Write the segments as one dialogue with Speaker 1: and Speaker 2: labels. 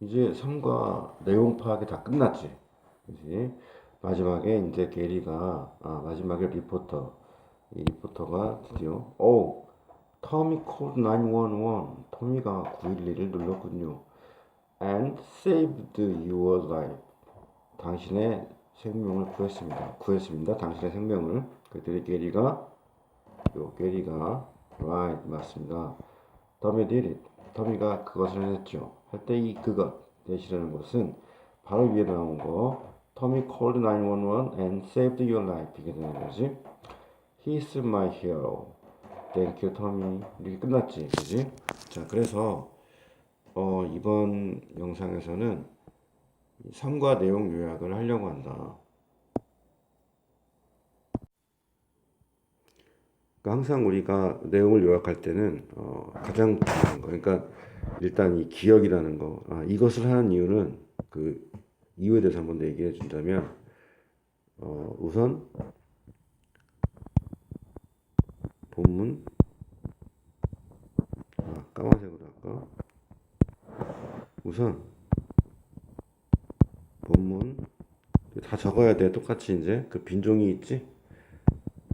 Speaker 1: 이제 3과 내용 파악이 다 끝났지. 그지? 마지막에 이제 게리가, 마지막에 이 리포터가 드디어, 터미 called 911. 터미가 911을 눌렀군요. And saved your life. 당신의 생명을 구했습니다. 당신의 생명을. 그랬더니 게리가, right, 맞습니다. 터미 did it. 터미가 그것을 했죠. 할 때 이 그것, 대시라는 것은 바로 위에 나온 거, 터미 called 911 and saved your life. 이게 되는 거지. He's my hero. Thank you, 터미. 이렇게 끝났지, 그지? 자, 그래서 이번 영상에서는 3과 내용 요약을 하려고 한다. 그러니까 항상 우리가 내용을 요약할 때는 가장 중요한 거, 그러니까 일단 이 기억이라는 거, 이것을 하는 이유는 그 이유에 대해서 한번 더 얘기해 준다면 우선 본문, 까만색으로 할까? 우선 본문 다 적어야 돼. 똑같이 이제 그 빈종이 있지.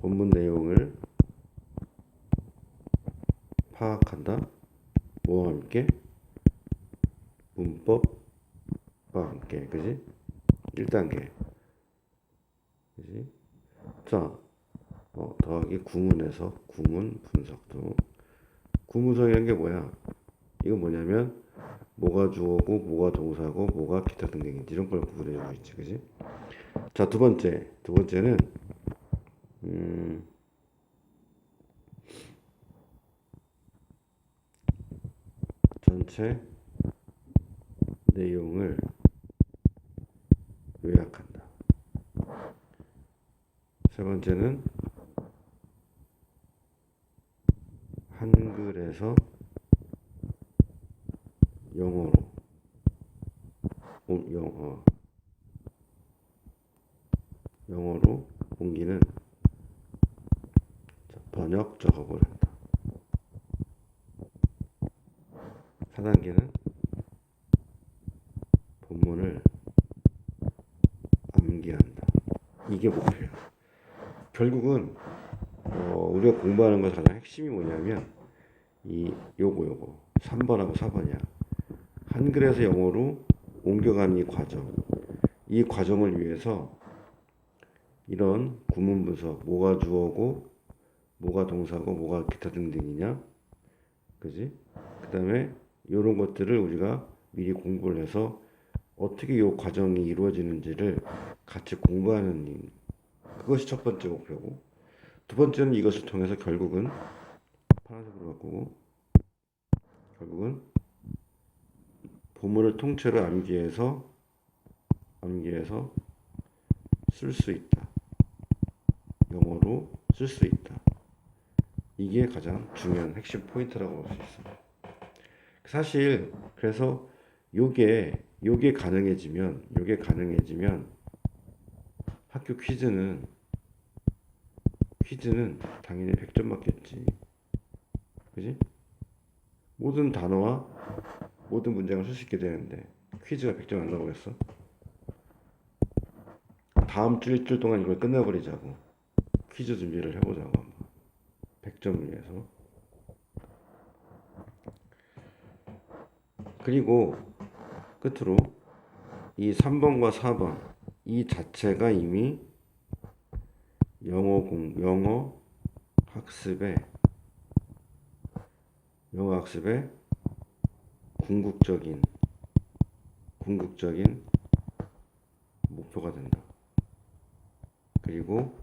Speaker 1: 본문 내용을 파악한다. 뭐와 함께? 문법과 함께, 그지? 1단계, 그지? 자, 더하기 구문 해석, 구문 분석 등. 구문성이라는 게 뭐야? 이거 뭐냐면 뭐가 주어고 뭐가 동사고 뭐가 기타 등등인지 이런 걸 구분해주고 있지, 그지? 자, 두 번째는 전체 내용을 요약한다. 세 번째는 한글에서 영어로 영어로 옮기는 번역 작업을 한다. 4단계는 본문을 암기한다. 이게 목표야. 결국은 우리가 공부하는 것 가장 핵심이 뭐냐면 요거 3번하고 4번이야. 한글에서 영어로 옮겨가는 이 과정을 위해서 이런 구문 분석, 뭐가 주어고 뭐가 동사고 뭐가 기타 등등이냐, 그지? 그 다음에 이런 것들을 우리가 미리 공부를 해서 어떻게 이 과정이 이루어지는지를 같이 공부하는 그것이 첫 번째 목표고, 두 번째는 이것을 통해서 결국은 파란색으로 바꾸고 결국은 보문을 통째로 암기해서 쓸 수 있다. 영어로 쓸 수 있다. 이게 가장 중요한 핵심 포인트라고 볼 수 있습니다. 사실 그래서 요게 가능해지면 학교 퀴즈는 당연히 100점 맞겠지. 그지? 모든 단어와 모든 문장을 쓸 수 있게 되는데 퀴즈가 100점 안 나오겠어? 다음 주 일주일 동안 이걸 끝내버리자고. 퀴즈 준비를 해보자고 한번. 100점을 위해서. 그리고 끝으로 이 3번과 4번 이 자체가 이미 영어 학습의 궁극적인 목표가 된다. 그리고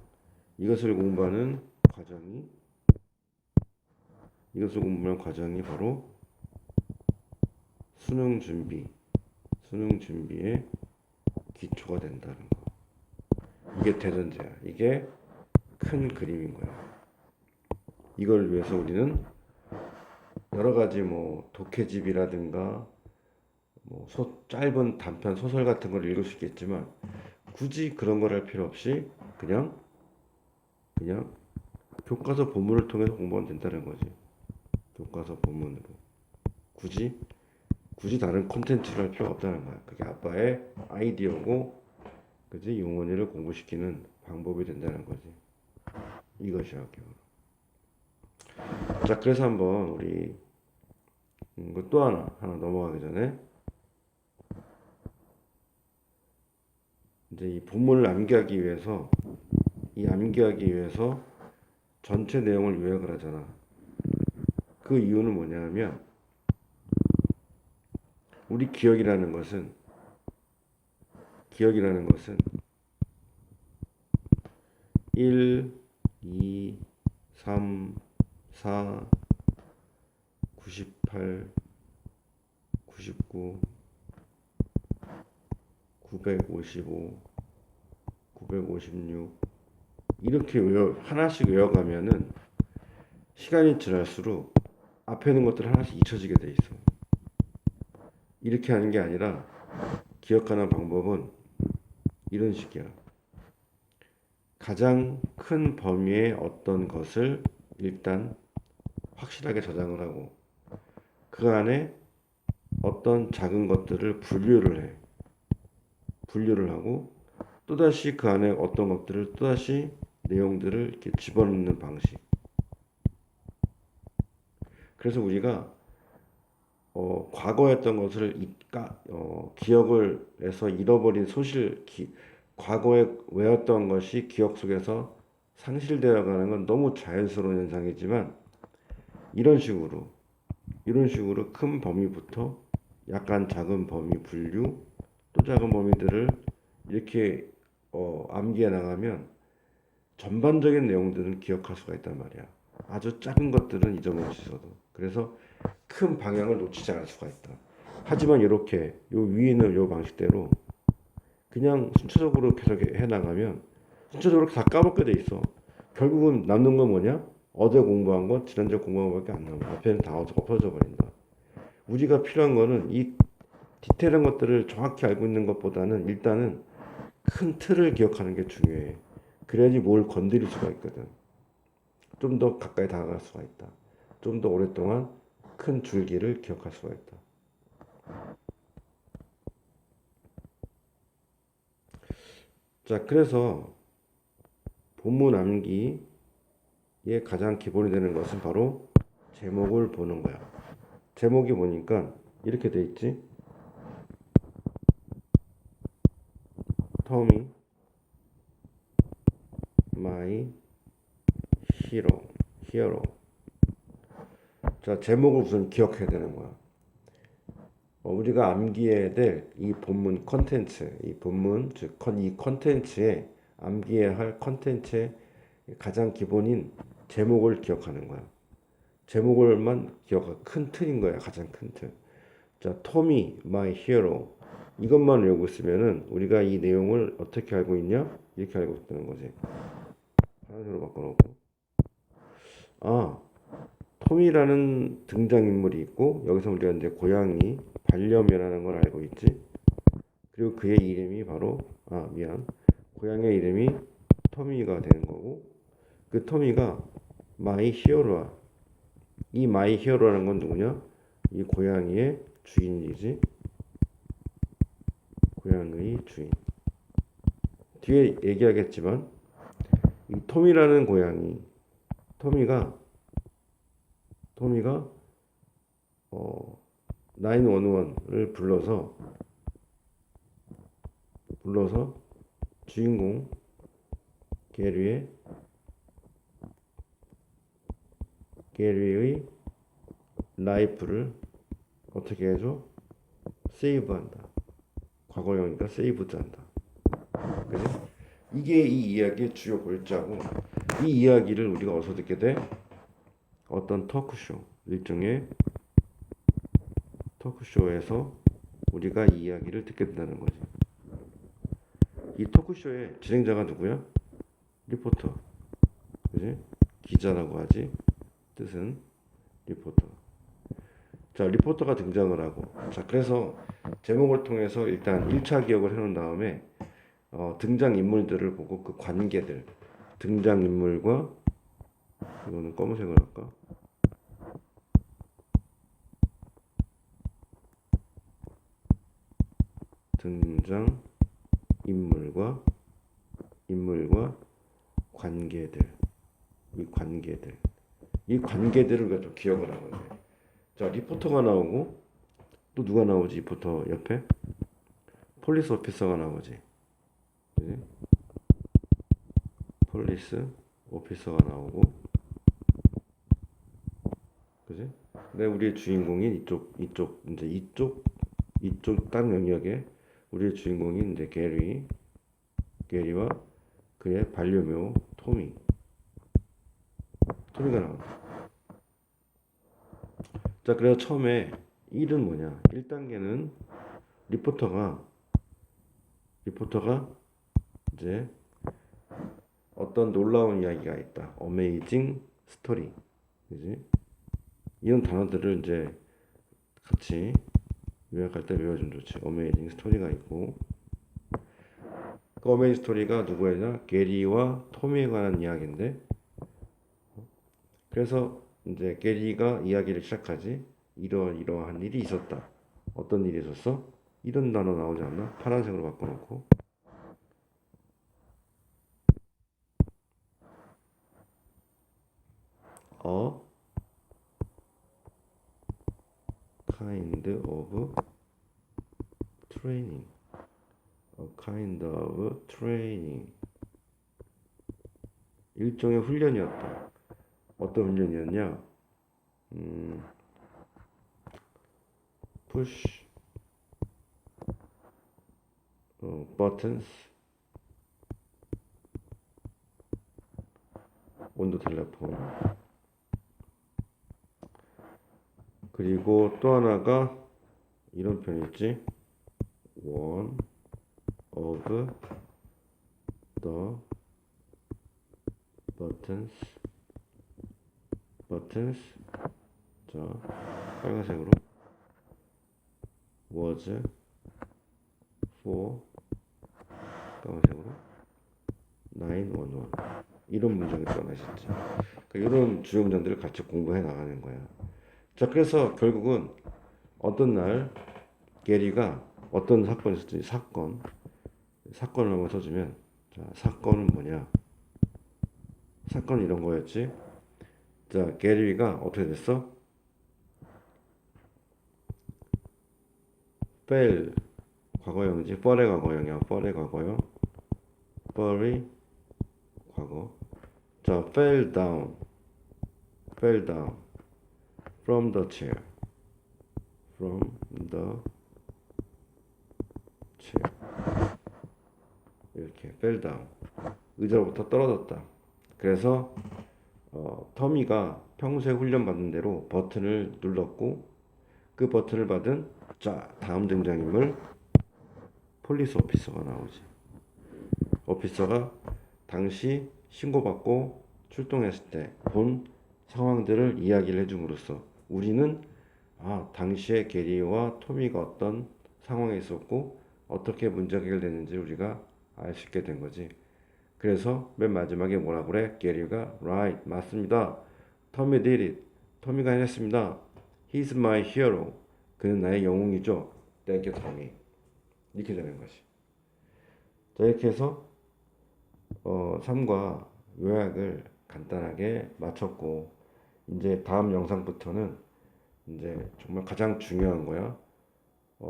Speaker 1: 이것을 공부하는 과정이 바로 수능 준비의 기초가 된다는 거. 이게 대전제야. 이게 큰 그림인 거야. 이걸 위해서 우리는 여러 가지 독해집이라든가 짧은 단편 소설 같은 걸 읽을 수 있겠지만 굳이 그런 걸 할 필요 없이 그냥 교과서 본문을 통해서 공부하면 된다는 거지. 교과서 본문으로 굳이 굳이 다른 콘텐츠를 할 필요가 없다는 거야. 그게 아빠의 아이디어고, 그지? 용언니를 공부시키는 방법이 된다는 거지. 이것이 학교. 자, 그래서 한번 우리 또 하나 넘어가기 전에 이제 이 본문을 암기하기 위해서 전체 내용을 요약을 하잖아. 그 이유는 뭐냐면 우리 기억이라는 것은 1, 2, 3, 4, 98, 99, 955, 956 이렇게 하나씩 외워가면은 시간이 지날수록 앞에 있는 것들 하나씩 잊혀지게 돼 있어. 이렇게 하는 게 아니라 기억하는 방법은 이런 식이야. 가장 큰 범위의 어떤 것을 일단 확실하게 저장을 하고 그 안에 어떤 작은 것들을 분류를 하고 또다시 그 안에 어떤 것들을 또다시 내용들을 이렇게 집어넣는 방식. 그래서 우리가 과거에 했던 것을 기억을 해서 잃어버린 과거에 외웠던 것이 기억 속에서 상실되어 가는 건 너무 자연스러운 현상이지만 이런 식으로 큰 범위부터 약간 작은 범위 분류 또 작은 범위들을 이렇게 암기해 나가면 전반적인 내용들은 기억할 수가 있단 말이야. 아주 작은 것들은 잊어먹을 수 있어도. 그래서 큰 방향을 놓치지 않을 수가 있다. 하지만 이렇게 요 위에 있는 요 방식대로 그냥 순차적으로 계속 해 나가면 순차적으로 다 까먹게 돼 있어. 결국은 남는 건 뭐냐? 어제 공부한 거, 지난주에 공부한 거밖에 안 남아. 앞에는 다 엎어져 버린다. 우리가 필요한 거는 이 디테일한 것들을 정확히 알고 있는 것보다는 일단은 큰 틀을 기억하는 게 중요해. 그래야지 뭘 건드릴 수가 있거든. 좀 더 가까이 다가갈 수가 있다. 좀 더 오랫동안 큰 줄기를 기억할 수가 있다. 자, 그래서 본문 암기의 가장 기본이 되는 것은 바로 제목을 보는 거야. 제목이 보니까 이렇게 돼 있지. Tommy, my hero. 자, 제목을 우선 기억해야 되는 거야. 우리가 암기해야 될 이 본문 컨텐츠, 이 컨텐츠에 암기해야 할 컨텐츠의 가장 기본인 제목을 기억하는 거야. 제목을만 기억하 큰 틀인 거야, 가장 큰 틀. 자, 토미, my hero. 이것만 외우고 있으면은 우리가 이 내용을 어떻게 알고 있냐? 이렇게 알고 있다는 거지. 파란색으로 바꿔놓고. 토미라는 등장인물이 있고 여기서 우리가 이제 고양이 반려묘라는 걸 알고 있지. 그리고 그의 이름이 바로 고양이의 이름이 토미가 되는 거고 그 토미가 마이 히어로야. 이 마이 히어로라는 건 누구냐? 이 고양이의 주인이지. 고양이의 주인. 뒤에 얘기하겠지만 이 토미라는 고양이 토미가 911을 불러서 주인공 게리의 라이프를 어떻게 해줘? 세이브한다. 과거형이니까 세이브한다. 그지? 이게 이 이야기의 주요 골자고 이 이야기를 우리가 어디서 듣게 돼? 어떤 토크쇼, 일종의 토크쇼에서 우리가 이 이야기를 듣게 된다는 거지. 이 토크쇼의 진행자가 누구야? 리포터. 그지? 기자라고 하지. 뜻은 리포터. 자, 리포터가 등장을 하고. 자, 그래서 제목을 통해서 일단 1차 기억을 해놓은 다음에 등장인물들을 보고 그 관계들. 등장인물과 이거는 검은색을 할까? 등장 인물과 관계들. 이 관계들을 우리가 좀 기억을 하면 돼. 자, 리포터가 나오고 또 누가 나오지? 리포터 옆에 폴리스 오피서가 나오지. 그지? 폴리스 오피서가 나오고, 그지? 근데 우리의 주인공인 이쪽 다른 영역에 우리의 주인공인 이제 게리와 그의 반려묘 토미가 나온다. 자, 그래서 처음에 1은 뭐냐? 1단계는 리포터가 이제 어떤 놀라운 이야기가 있다. 어메이징 스토리. 그지? 이런 단어들을 이제 같이 요약할 때 외워주면 좋지. 어메이징 스토리가 있고, 그 어메이징 스토리가 누구에냐? 게리와 토미에 관한 이야기인데, 그래서 이제 게리가 이야기를 시작하지. 이러한 일이 있었다. 어떤 일이 있었어? 이런 단어 나오지 않나? 파란색으로 바꿔놓고. A kind of training. A kind of training. 일종의 훈련이었다. 어떤 훈련이었냐? push buttons 온도 텔레폰. 그리고 또 하나가 이런 표현 있지. One of the buttons. 자, 빨간색으로 was for 까만색으로 911. 이런 문장이 또 하나 있었지. 그러니까 이런 주요 문장들을 같이 공부해 나가는 거야. 자, 그래서 결국은 어떤 날 게리가 어떤 사건이 있었지. 사건을 한번 써주면, 자, 사건은 뭐냐? 사건은 이런 거였지. 자, 게리가 어떻게 됐어? fail 과거형이지. fall의 과거형이야. fall의 과거. 자, fell down from the chair. 이렇게 fell down. 의자로부터 떨어졌다. 그래서 터미가 평소에 훈련받은 대로 버튼을 눌렀고, 그 버튼을 받은, 자, 다음 등장인물 폴리스 오피서가 나오지. 오피서가 당시 신고받고 출동했을 때 본 상황들을 이야기를 해줌으로써 우리는 당시에 게리와 토미가 어떤 상황에 있었고 어떻게 문제가 해결됐는지 우리가 알 수 있게 된 거지. 그래서 맨 마지막에 뭐라 그래? 게리가 right, 맞습니다. 토미 did it. 토미가 해냈습니다. He's my hero. 그는 나의 영웅이죠. Thank you, 토미. 이렇게 되는 거지. 자, 이렇게 해서 3과 요약을 간단하게 마쳤고, 이제 다음 영상부터는 이제 정말 가장 중요한 거야.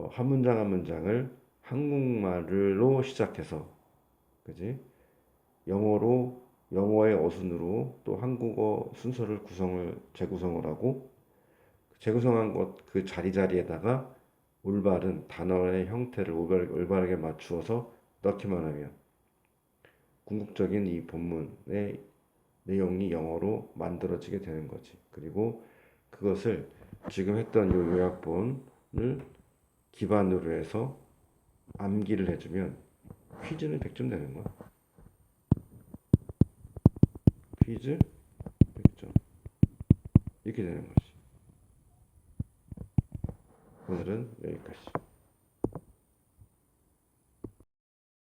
Speaker 1: 한 문장 한 문장을 한국말로 시작해서, 그지? 영어의 어순으로 또 한국어 순서를 재구성을 하고, 재구성한 그 자리자리에다가 올바른 단어의 형태를 올바르게 맞추어서 넣기만 하면 궁극적인 이 본문의 내용이 영어로 만들어지게 되는 거지. 그리고 그것을 지금 했던 이 요약본을 기반으로 해서 암기를 해주면 퀴즈는 100점 되는 거야. 퀴즈 100점. 이렇게 되는 거지. 오늘은 여기까지.